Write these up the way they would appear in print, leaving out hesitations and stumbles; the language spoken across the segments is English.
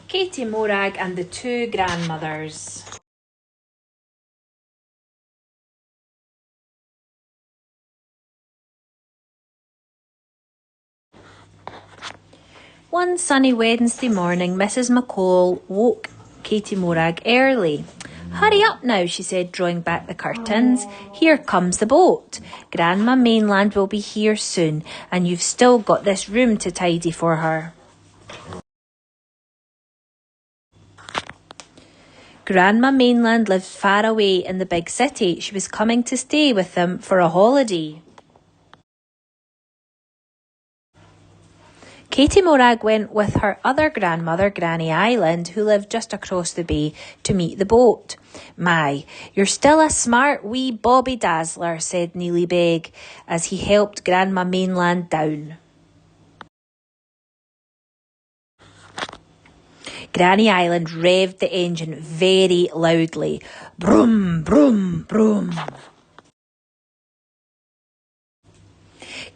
Katie Morag and the Two Grandmothers. One sunny Wednesday morning, Mrs. McCall woke Katie Morag early. "Hurry up now," she said, drawing back the curtains. "Here comes the boat. Grandma Mainland will be here soon, and you've still got this room to tidy for her." Grandma Mainland lived far away in the big city. She was coming to stay with them for a holiday. Katie Morag went with her other grandmother, Granny Island, who lived just across the bay, to meet the boat. "My, you're still a smart wee Bobby Dazzler," said Neely Begg, as he helped Grandma Mainland down. Granny Island revved the engine very loudly. Broom, broom, broom.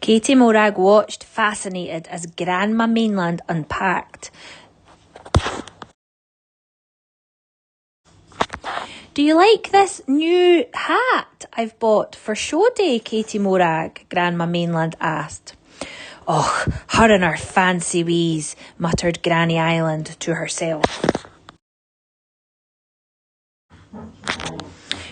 Katie Morag watched, fascinated, as Grandma Mainland unpacked. "Do you like this new hat I've bought for show day, Katie Morag?" Grandma Mainland asked. "Och, her and her fancy ways," muttered Granny Island to herself.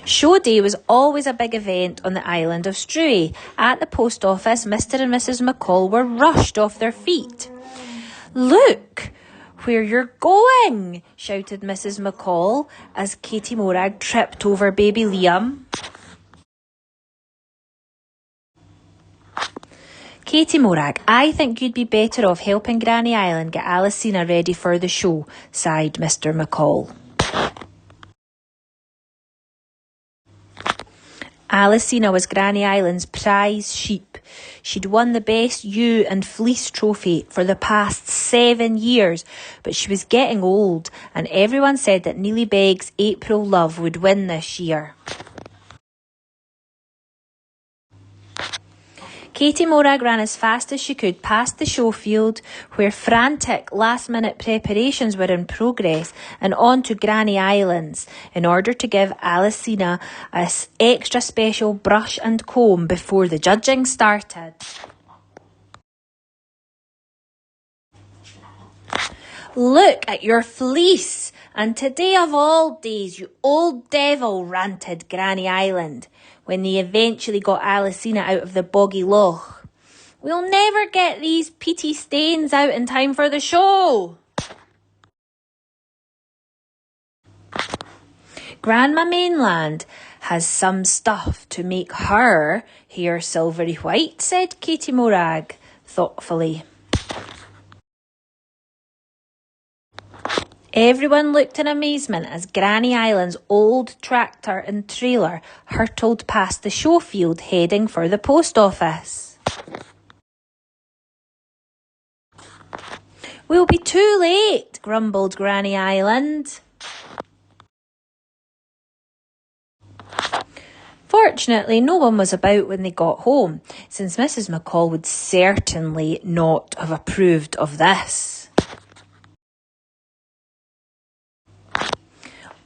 Show day was always a big event on the island of Struy. At the post office, Mr. and Mrs. McCall were rushed off their feet. "Look where you're going," shouted Mrs. McCall as Katie Morag tripped over baby Liam. "Katie Morag, I think you'd be better off helping Granny Island get Alicina ready for the show," sighed Mr. McCall. Alicina was Granny Island's prize sheep. She'd won the best ewe and fleece trophy for the past 7 years, but she was getting old, and everyone said that Neely Begg's April Love would win this year. Katie Morag ran as fast as she could past the show field, where frantic last-minute preparations were in progress, and on to Granny Islands, in order to give Alicina an extra special brush and comb before the judging started. "Look at your fleece, and today of all days, you old devil," ranted Granny Island, when they eventually got Alicina out of the boggy loch. "We'll never get these peaty stains out in time for the show." "Grandma Mainland has some stuff to make her hair silvery white," said Katie Morag thoughtfully. Everyone looked in amazement as Granny Island's old tractor and trailer hurtled past the show field, heading for the post office. "We'll be too late," grumbled Granny Island. Fortunately, no one was about when they got home, since Mrs. McCall would certainly not have approved of this.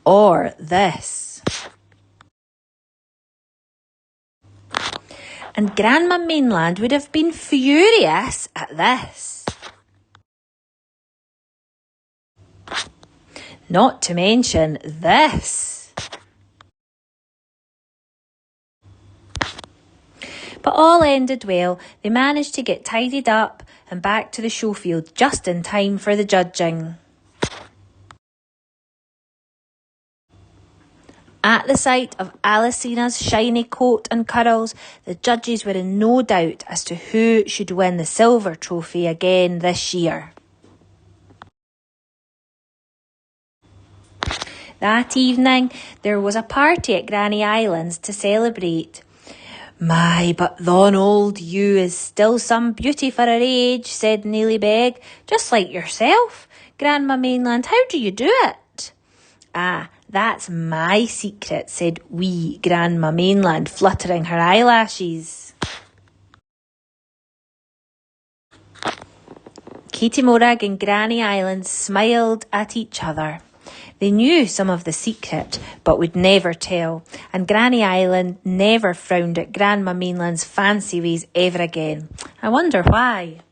Or this. And Grandma Mainland would have been furious at this. Not to mention this. But all ended well. They managed to get tidied up and back to the show field just in time for the judging. At the sight of Alicina's shiny coat and curls, the judges were in no doubt as to who should win the silver trophy again this year. That evening, there was a party at Granny Islands to celebrate. "My, but thon old ewe is still some beauty for her age," said Neely Begg. "Just like yourself. Grandma Mainland, how do you do it?" "Ah, that's my secret," said wee Grandma Mainland, fluttering her eyelashes. Katie Morag and Granny Island smiled at each other. They knew some of the secret, but would never tell, and Granny Island never frowned at Grandma Mainland's fancy ways ever again. I wonder why.